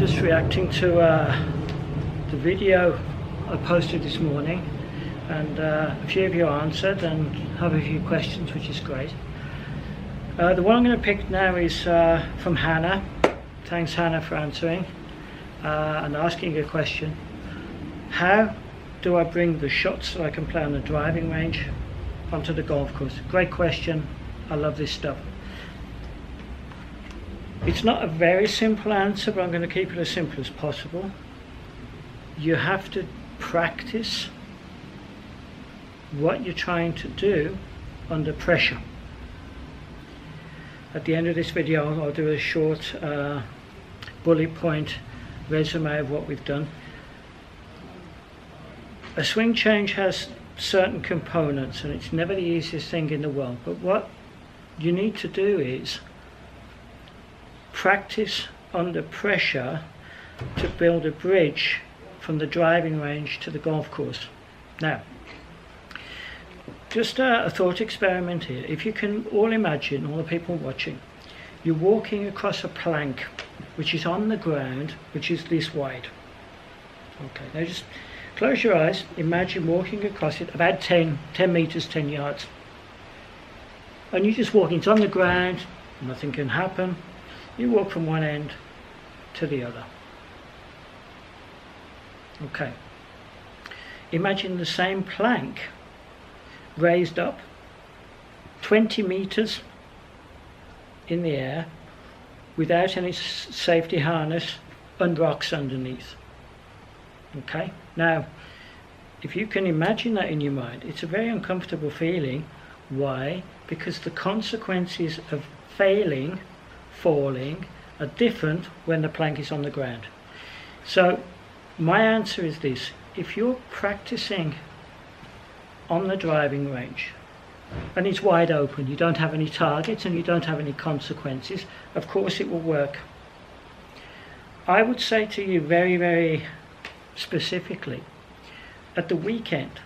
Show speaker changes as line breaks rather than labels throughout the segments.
just reacting to the video I posted this morning, and a few of you answered and have a few questions, which is great. The one I'm going to pick now is from Hannah. Thanks Hannah for answering and asking a question. How do I bring the shots so I can play on the driving range onto the golf course? Great question. I love this stuff. It's not a very simple answer, but I'm going to keep it as simple as possible. You have to practice what you're trying to do under pressure. At the end of this video I'll do a short bullet point resume of what we've done. A swing change has certain components and it's never the easiest thing in the world, but what you need to do is practice under pressure to build a bridge from the driving range to the golf course. Now, just a thought experiment here. If you can all imagine, all the people watching, you're walking across a plank which is on the ground, which is this wide. Okay, now just close your eyes, imagine walking across it about 10 meters, 10 yards. And you're just walking, it's on the ground, nothing can happen. You walk from one end to the other. Okay. Imagine the same plank raised up 20 meters in the air without any safety harness and rocks underneath. Okay. Now, if you can imagine that in your mind, it's a very uncomfortable feeling. Why? Because the consequences of falling are different when the plank is on the ground. So my answer is this: if you're practicing on the driving range and it's wide open, you don't have any targets and you don't have any consequences, of course it will work. I would say to you very, very specifically, at the weekend,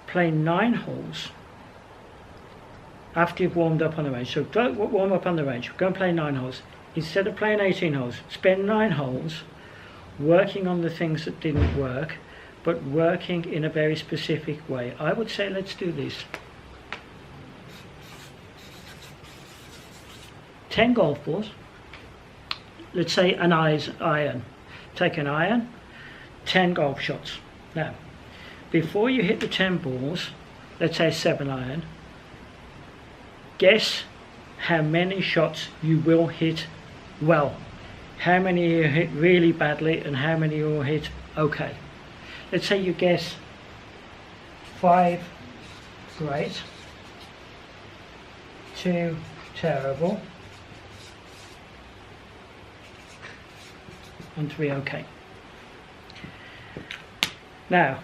play 9 holes after you've warmed up on the range. So don't warm up on the range, go and play 9 holes. Instead of playing 18 holes, spend 9 holes working on the things that didn't work, but working in a very specific way. I would say let's do this. 10 golf balls, let's say an iron. Take an iron, 10 golf shots. Now, before you hit the 10 balls, let's say 7 iron, guess how many shots you will hit well. How many you hit really badly and how many you will hit okay. Let's say you guess 5 great, 2 terrible, and 3 okay. Now,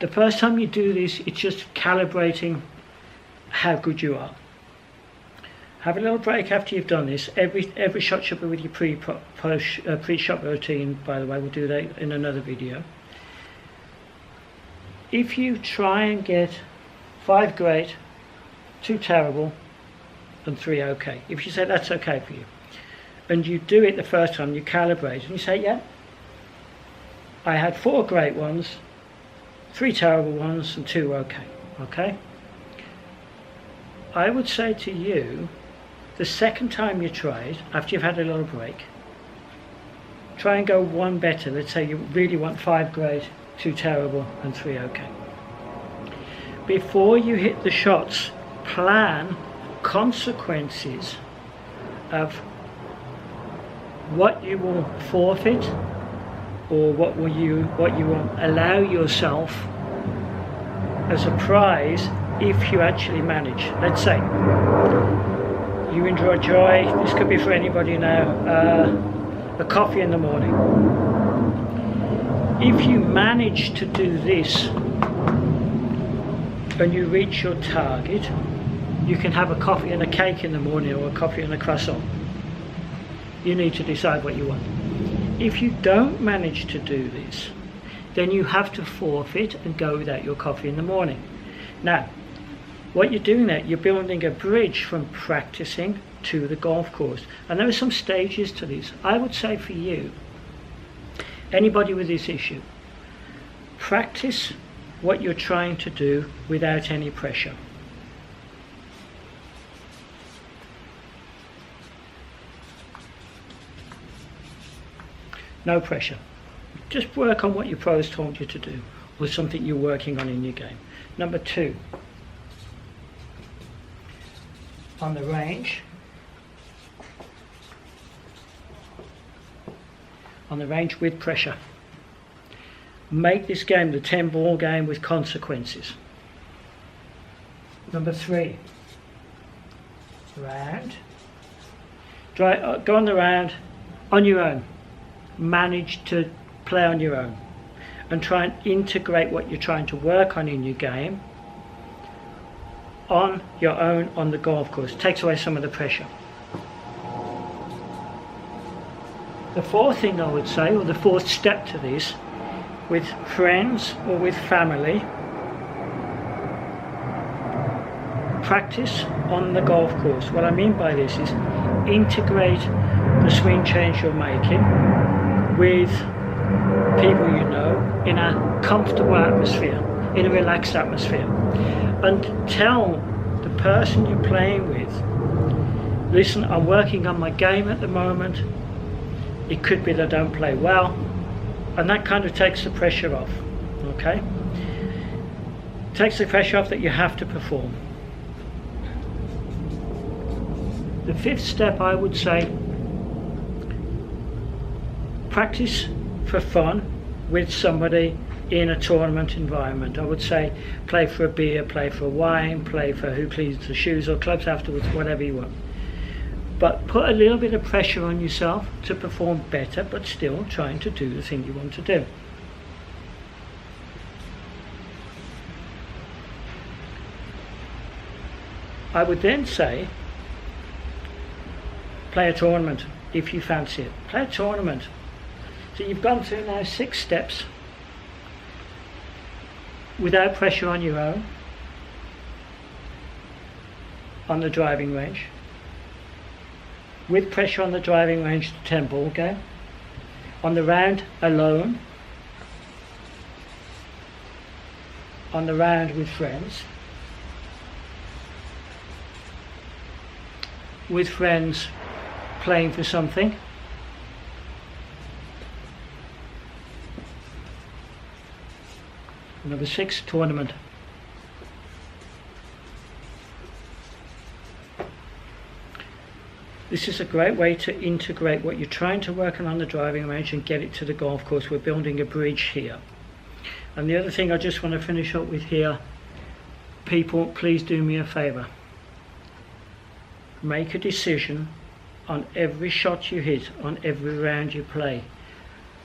the first time you do this, it's just calibrating how good you are. Have a little break after you've done this. Every shot should be with your pre-shot routine, by the way. We'll do that in another video. If you try and get 5 great, 2 terrible, and 3 okay, if you say that's okay for you, and you do it the first time, you calibrate, and you say, yeah, I had 4 great ones, 3 terrible ones, and 2 okay. Okay? I would say to you, the second time you try it, after you've had a little break, try and go 1 better. Let's say you really want 5 great, 2 terrible, and 3 okay. Before you hit the shots, plan consequences of what you will forfeit or what you will allow yourself as a prize if you actually manage. Let's say you enjoy this could be for anybody now, a coffee in the morning. If you manage to do this and you reach your target, you can have a coffee and a cake in the morning or a coffee and a croissant. You need to decide what you want. If you don't manage to do this, then you have to forfeit and go without your coffee in the morning. Now, what you're doing there, you're building a bridge from practicing to the golf course. And there are some stages to this. I would say for you, anybody with this issue, practice what you're trying to do without any pressure. No pressure. Just work on what your pros told you to do, or something you're working on in your game. Number 2, on the range, with pressure. Make this game the 10-ball game with consequences. Number 3, round. Go on the round on your own. Manage to play on your own and try and integrate what you're trying to work on in your game on your own on the golf course. Takes away some of the pressure. The 4th thing I would say, or the 4th step to this, with friends or with family, practice on the golf course. What I mean by this is integrate the swing change you're making with people you know in a comfortable atmosphere, in a relaxed atmosphere, and tell the person you're playing with, listen, I'm working on my game at the moment, it could be that I don't play well, and that kind of takes the pressure off. Okay, takes the pressure off that you have to perform. The 5th step, I would say, practice for fun with somebody in a tournament environment. I would say play for a beer, play for a wine, play for who cleans the shoes or clubs afterwards, whatever you want. But put a little bit of pressure on yourself to perform better, but still trying to do the thing you want to do. I would then say play a tournament if you fancy it. Play a tournament. So you've gone through now 6 steps without pressure on your own, on the driving range, with pressure on the driving range, the 10-ball game, on the round alone, on the round with friends, with friends playing for something, number 6, tournament. This is a great way to integrate what you're trying to work on the driving range and get it to the golf course. We're building a bridge here. And the other thing I just want to finish up with here, people, please do me a favour. Make a decision on every shot you hit, on every round you play.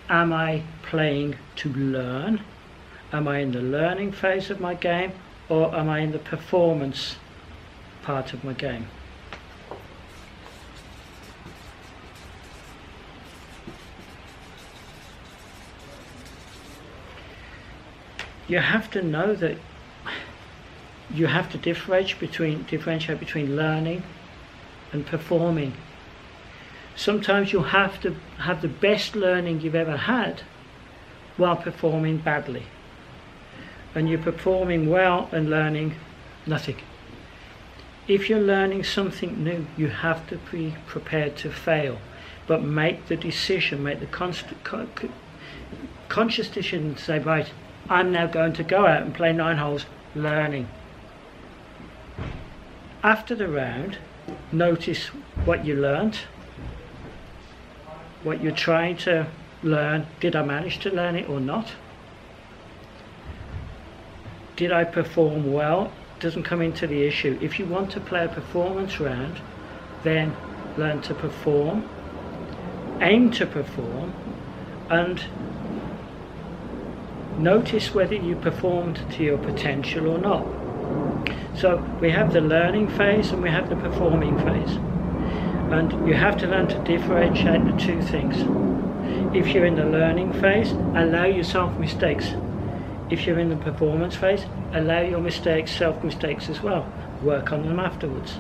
Am I playing to learn? Am I in the learning phase of my game, or am I in the performance part of my game? You have to know that you have to differentiate between learning and performing. Sometimes you'll have to have the best learning you've ever had while performing badly. And you're performing well and learning nothing. If you're learning something new, you have to be prepared to fail. But make the decision, make the conscious decision to say, right, I'm now going to go out and play 9 holes learning. After the round, notice what you learned, what you're trying to learn. Did I manage to learn it or not? Did I perform well? Doesn't come into the issue. If you want to play a performance round, then learn to perform, aim to perform, and notice whether you performed to your potential or not. So we have the learning phase and we have the performing phase, and you have to learn to differentiate the 2 things. If you're in the learning phase, allow yourself mistakes. If you're in the performance phase, allow your mistakes, self-mistakes as well. Work on them afterwards.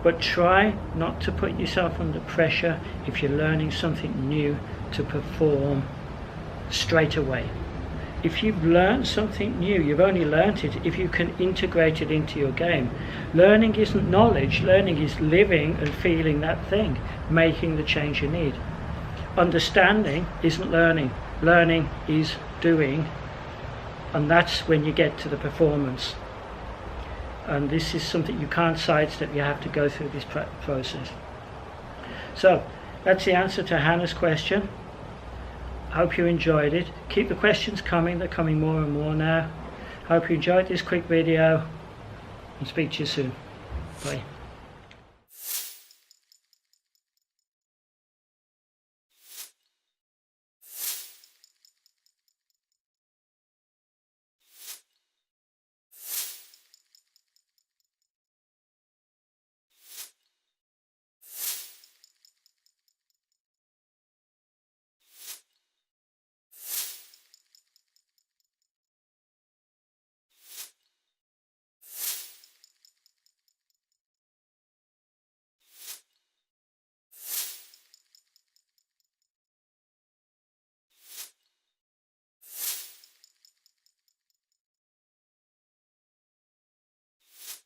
but try not to put yourself under pressure if you're learning something new to perform straight away. If you've learned something new, you've only learnt it if you can integrate it into your game. Learning isn't knowledge, learning is living and feeling that thing, making the change you need. Understanding isn't learning, learning is doing, and that's when you get to the performance. And this is something you can't sidestep, you have to go through this process. So that's the answer to Hannah's question. Hope you enjoyed it. Keep the questions coming, they're coming more and more now. Hope you enjoyed this quick video, and speak to you soon. Bye.